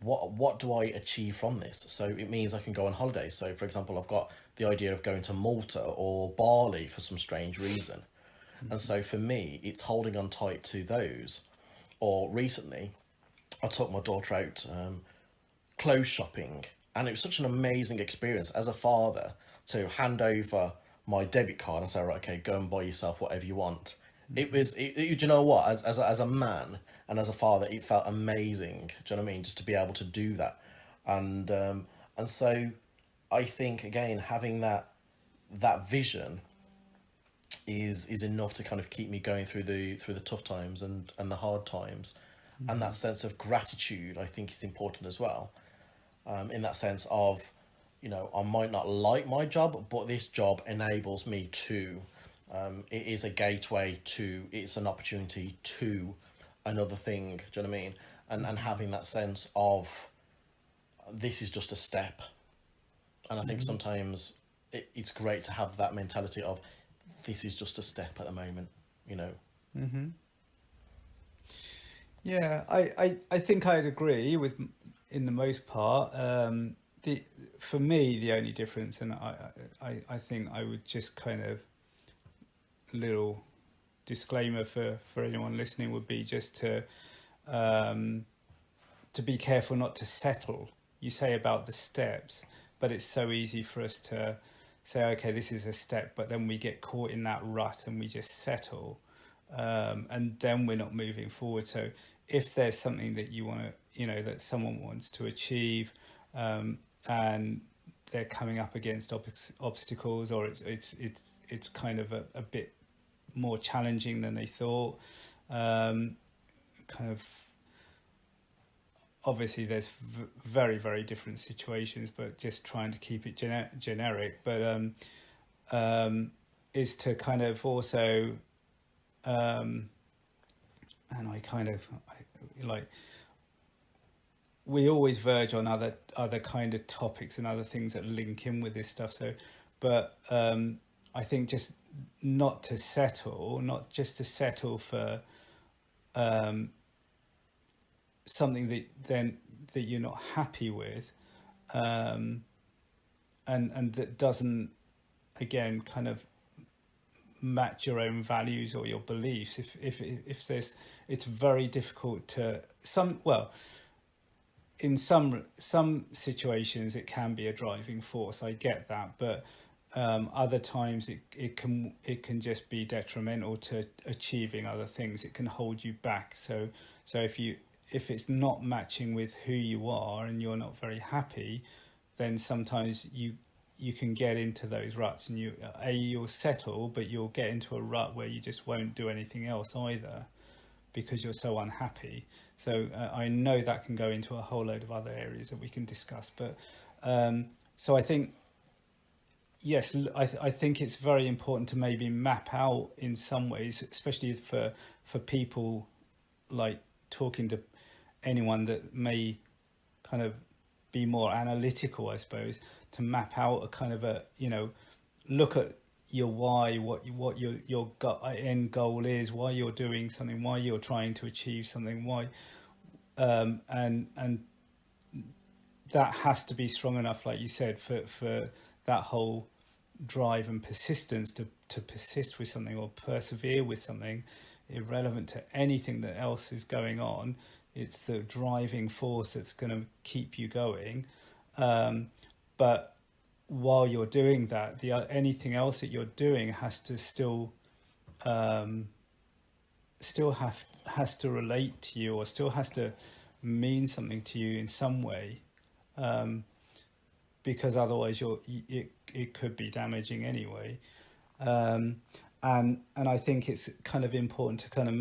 what do I achieve from this? So it means I can go on holiday. So for example, I've got the idea of going to Malta or Bali for some strange reason. And so for me, it's holding on tight to those. Or recently, I took my daughter out clothes shopping, and it was such an amazing experience as a father to hand over my debit card and say, right, okay, go and buy yourself whatever you want. Do you know what? As a man and as a father, it felt amazing. Do you know what I mean? Just to be able to do that, and so I think again having that vision is enough to kind of keep me going through the tough times and the hard times, and that sense of gratitude I think is important as well. In that sense of, I might not like my job, but this job enables me to. It is a gateway to. It's an opportunity to another thing. Do you know what I mean? And having that sense of this is just a step. And I think sometimes it's great to have that mentality of this is just a step at the moment. You know. Yeah, I think I'd agree with in the most part. The For me, the only difference, and I think I would just kind of little disclaimer for anyone listening would be just to be careful not to settle. You say about the steps, but it's so easy for us to say, okay, this is a step, but then we get caught in that rut and we just settle, and then we're not moving forward. So if there's something that you want to, that someone wants to achieve, and they're coming up against obstacles, or it's kind of a bit more challenging than they thought, kind of obviously there's very very different situations, but just trying to keep it generic, but is to kind of also, and like we always verge on other kind of topics and other things that link in with this stuff. So, but I think just not just to settle for something that you're not happy with, and that doesn't again kind of match your own values or your beliefs. If there's, it's very difficult to in some situations it can be a driving force. I get that, but other times it can just be detrimental to achieving other things. It can hold you back. So if it's not matching with who you are and you're not very happy, then sometimes you can get into those ruts, and you'll settle, but you'll get into a rut where you just won't do anything else either because you're so unhappy. So I know that can go into a whole load of other areas that we can discuss, but so I think yes, I think it's very important to maybe map out in some ways, especially for people like talking to anyone that may kind of be more analytical, I suppose, to map out a kind of a, look at your why, what your end goal is, why you're doing something, why you're trying to achieve something, why and that has to be strong enough, like you said, for that whole drive and persistence to persist with something or persevere with something, irrelevant to anything that else is going on. It's the driving force that's going to keep you going. But while you're doing that, anything else that you're doing has to still has to relate to you, or still has to mean something to you in some way, because otherwise it could be damaging anyway. And I think it's kind of important to kind of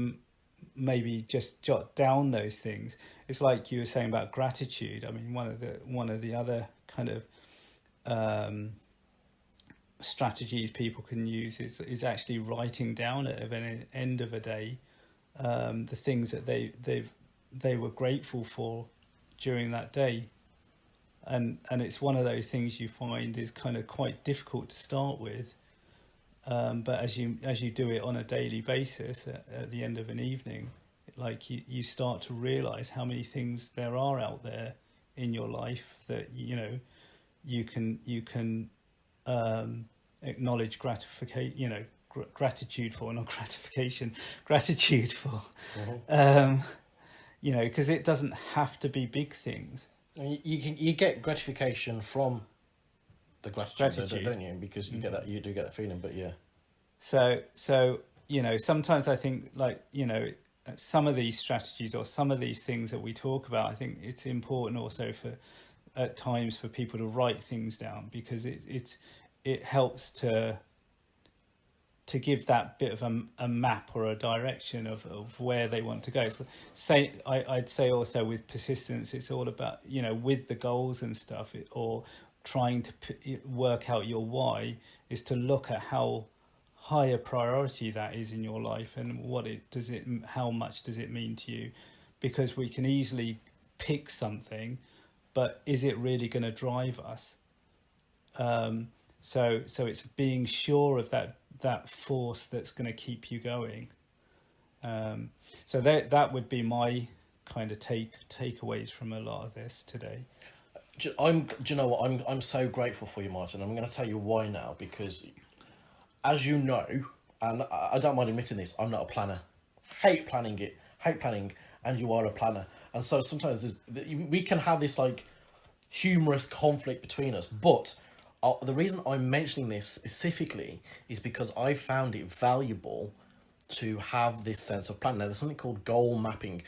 maybe just jot down those things. It's like you were saying about gratitude. I mean, one of the other kind of strategies people can use is actually writing down at the end of a day the things that they were grateful for during that day. And it's one of those things you find is kind of quite difficult to start with, but as you do it on a daily basis at the end of an evening, like you start to realize how many things there are out there in your life that you can acknowledge gratitude for, not gratification, gratitude for. Because it doesn't have to be big things. You get gratification from the gratitude, don't you? Because you do get that feeling. But yeah. So sometimes I think, like, some of these strategies or some of these things that we talk about, I think it's important also at times for people to write things down, because it helps to give that bit of a map or a direction of where they want to go. So I'd say also with persistence, it's all about, with the goals and stuff, or trying to work out your why, is to look at how high a priority that is in your life, and how much does it mean to you? Because we can easily pick something, but is it really going to drive us? So it's being sure of that force that's going to keep you going. So that would be my kind of takeaways from a lot of this today. Do you know what? I'm so grateful for you, Martin. I'm going to tell you why now, because as you know, and I don't mind admitting this, I'm not a planner. Hate planning, and you are a planner. And so sometimes we can have this like humorous conflict between us, but the reason I'm mentioning this specifically is because I found it valuable to have this sense of plan. Now, there's something called goal mapping.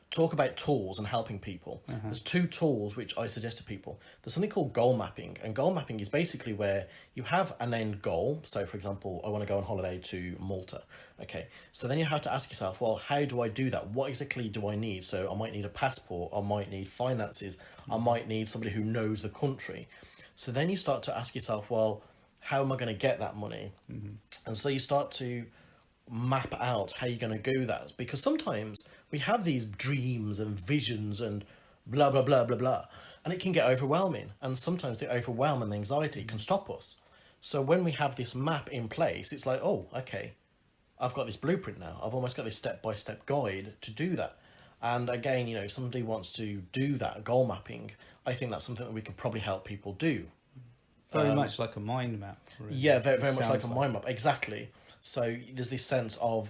Talk about tools and helping people. There's two tools which I suggest to people. There's something called goal mapping, and goal mapping is basically where you have an end goal. So, for example, I want to go on holiday to Malta. Okay, so then you have to ask yourself, well, how do I do that? What exactly do I need? So I might need a passport, I might need finances, I might need somebody who knows the country. So then you start to ask yourself, well, how am I going to get that money? And so you start to map out how you're going to do that, because sometimes we have these dreams and visions and blah blah blah blah blah, and it can get overwhelming, and sometimes the overwhelm and the anxiety can stop us. So when we have this map in place, it's like, oh, okay, I've got this blueprint now, I've almost got this step-by-step guide to do that. And again, if somebody wants to do that goal mapping, I think that's something that we could probably help people do. Very much like a mind map. Really. Yeah, very much like a mind map, exactly. So there's this sense of,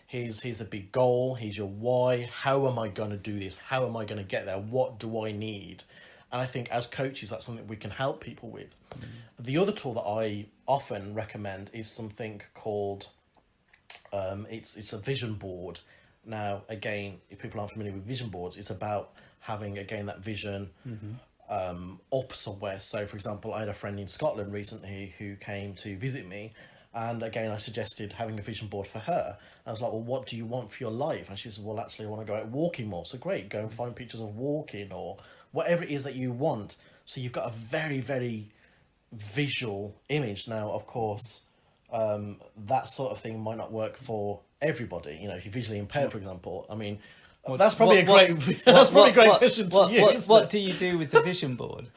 here's the big goal, here's your why, how am I going to do this, how am I going to get there, what do I need? And I think as coaches, that's something we can help people with. The other tool that I often recommend is something called, it's a vision board. Now, again, if people aren't familiar with vision boards, it's about having, again, that vision up somewhere. So, for example, I had a friend in Scotland recently who came to visit me, and again, I suggested having a vision board for her. I was like, well, what do you want for your life? And she said, well, actually, I want to go out walking more. So great, go and find pictures of walking or whatever it is that you want. So you've got a very, very visual image. Now, of course, that sort of thing might not work for everybody. If you're visually impaired, for example. I mean, that's probably a great question to use. What do you do with the vision board?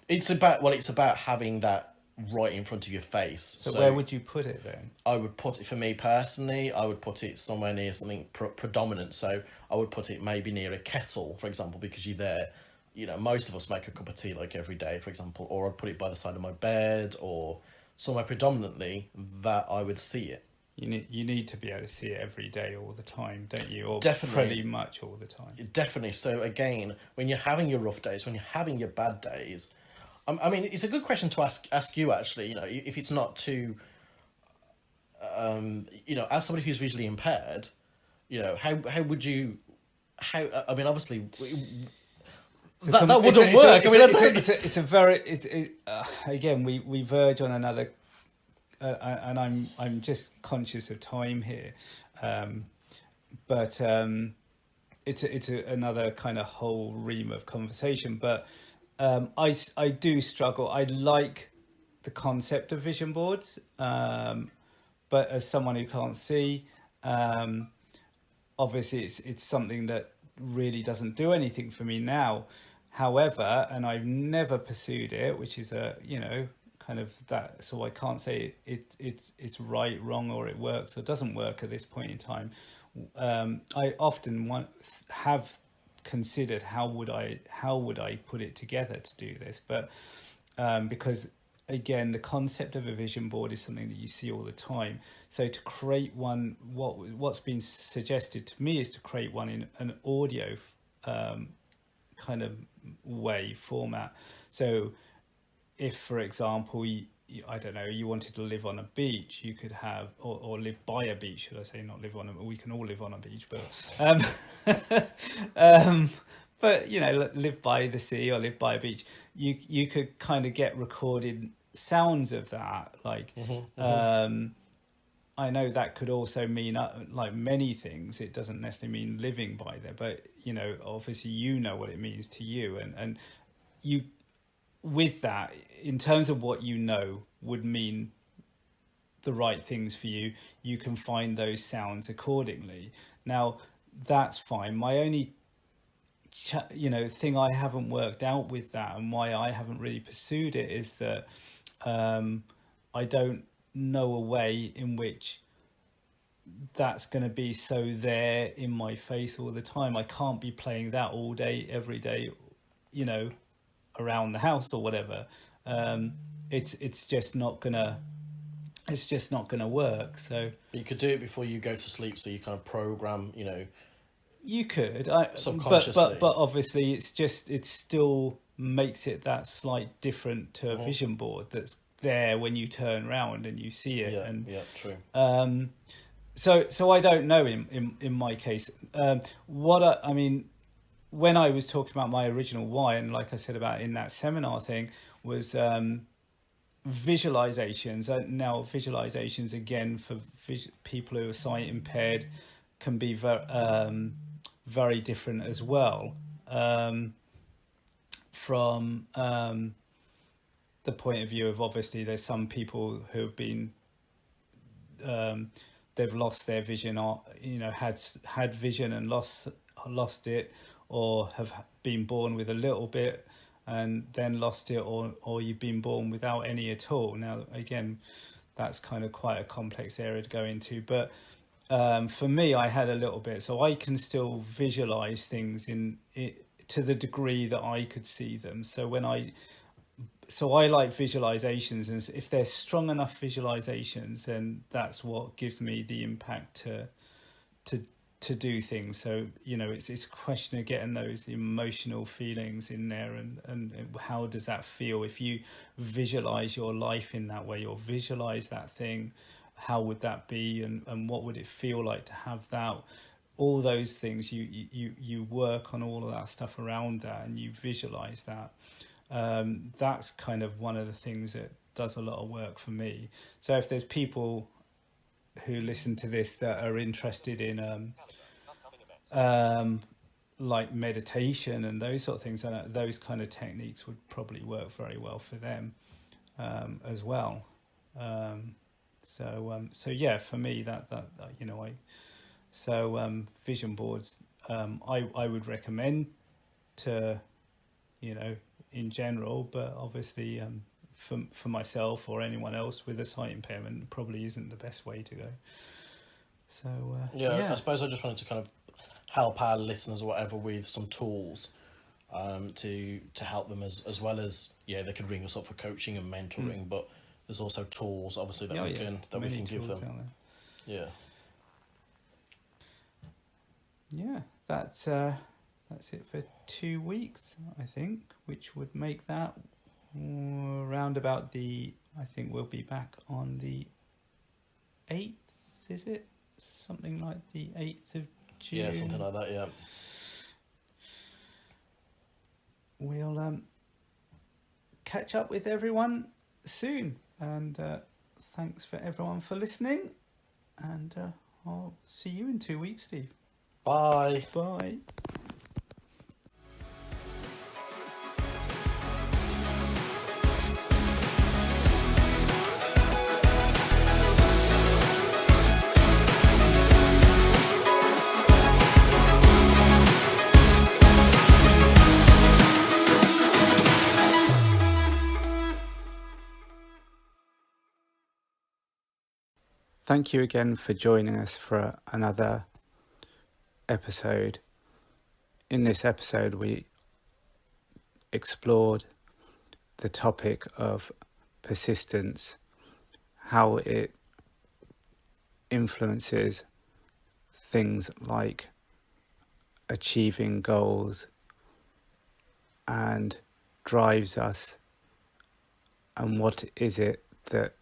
It's about having that right in front of your face. So where would you put it then? I would put it, for me personally, I would put it somewhere near something predominant. So I would put it maybe near a kettle, for example, because you're there. You know, most of us make a cup of tea like every day, for example, or I'd put it by the side of my bed or somewhere predominantly that I would see it. You need to be able to see it every day, all the time, don't you? Or Definitely. pretty much all the time. Definitely. So again, when you're having your rough days, when you're having your bad days, I mean, it's a good question to ask you actually. You know, if it's not too, you know, as somebody who's visually impaired, you know, how would you, how? I mean, obviously, that wouldn't work. I mean, it's a very again we verge on another, and I'm just conscious of time here, but it's another kind of whole ream of conversation, but. I do struggle. I like the concept of vision boards, but as someone who can't see, obviously it's something that really doesn't do anything for me now. However, and I've never pursued it, which is kind of that. So I can't say it's right, wrong, or it works or doesn't work at this point in time. I often have considered how would I put it together to do this, but because again the concept of a vision board is something that you see all the time, so to create one, what's been suggested to me is to create one in an audio kind of format. So if, for example, I don't know, you wanted to live on a beach, you could have, or live by a beach, should I say, not live on we can all live on a beach, but but you know, live by the sea or live by a beach, you could kind of get recorded sounds of that, like I know that could also mean like many things. It doesn't necessarily mean living by there, but you know, obviously you know what it means to you, and you, with that, in terms of what you know would mean the right things for you, you can find those sounds accordingly. Now, that's fine. My only thing I haven't worked out with that, and why I haven't really pursued it, is that I don't know a way in which that's going to be so there in my face all the time. I can't be playing that all day, every day, you know, around the house or whatever. It's just not gonna work. So you could do it before you go to sleep, so you kind of program, you know, you could subconsciously, but obviously it still makes it that slight different to a vision board that's there when you turn around and you see it. True. So I don't know in my case, I mean, when I was talking about my original why, and like I said about in that seminar thing, was visualizations. Now visualizations, again, for people who are sight impaired, can be very different as well, from the point of view of, obviously there's some people who have been they've lost their vision, or you know, had vision and lost it, or have been born with a little bit and then lost it, or you've been born without any at all. Now, again, that's kind of quite a complex area to go into, but for me, I had a little bit, so I can still visualize things in it to the degree that I could see them. So I like visualizations, and if they're strong enough visualizations, then that's what gives me the impact to do things. So, you know, it's a question of getting those emotional feelings in there, and how does that feel if you visualize your life in that way, or visualize that thing, how would that be, and what would it feel like to have that? All those things, you work on all of that stuff around that, and you visualize that. That's kind of one of the things that does a lot of work for me. So if there's people who listen to this that are interested in like meditation and those sort of things, and those kind of techniques would probably work very well for them as well. So yeah, for me that you know, vision boards, I would recommend to, you know, in general, but obviously for myself or anyone else with a sight impairment probably isn't the best way to go. So I suppose I just wanted to kind of help our listeners or whatever with some tools to help them as well as they could ring us up for coaching and mentoring, but there's also tools obviously that we can give them. That's it for 2 weeks, I think, which would make that around about I think we'll be back on the 8th, is it? Something like the 8th of June. Yeah, something like that, yeah. We'll catch up with everyone soon, and thanks for everyone for listening, and I'll see you in 2 weeks, Steve. Bye. Bye. Thank you again for joining us for another episode. In this episode, we explored the topic of persistence, how it influences things like achieving goals and drives us, and what is it that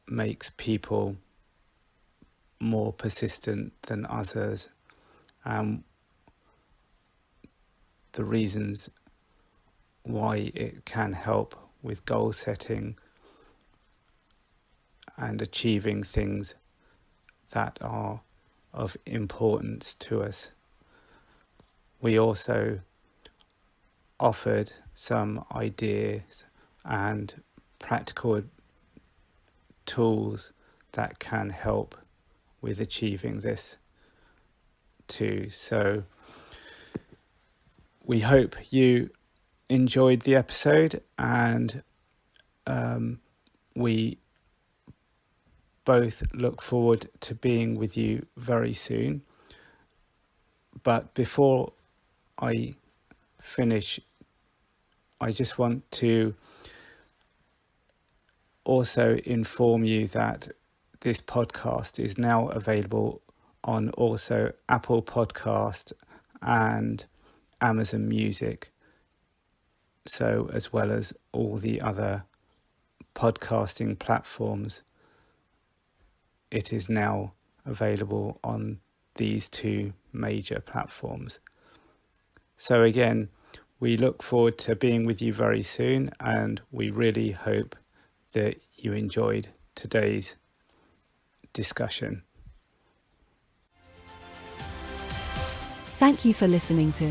makes people more persistent than others, and the reasons why it can help with goal setting and achieving things that are of importance to us. We also offered some ideas and practical tools that can help with achieving this too. So we hope you enjoyed the episode, and we both look forward to being with you very soon. But before I finish, I just want to also inform you that this podcast is now available on also Apple Podcast and Amazon Music, so as well as all the other podcasting platforms. It is now available on these two major platforms. So again, we look forward to being with you very soon, and we really hope that you enjoyed today's discussion. Thank you for listening to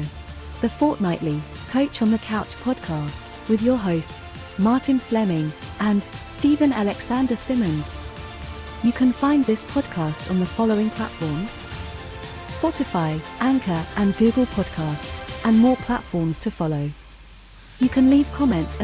the fortnightly Coach on the Couch podcast with your hosts, Martin Fleming and Stephen Alexander Simmons. You can find this podcast on the following platforms: Spotify, Anchor, and Google Podcasts, and more platforms to follow. You can leave comments and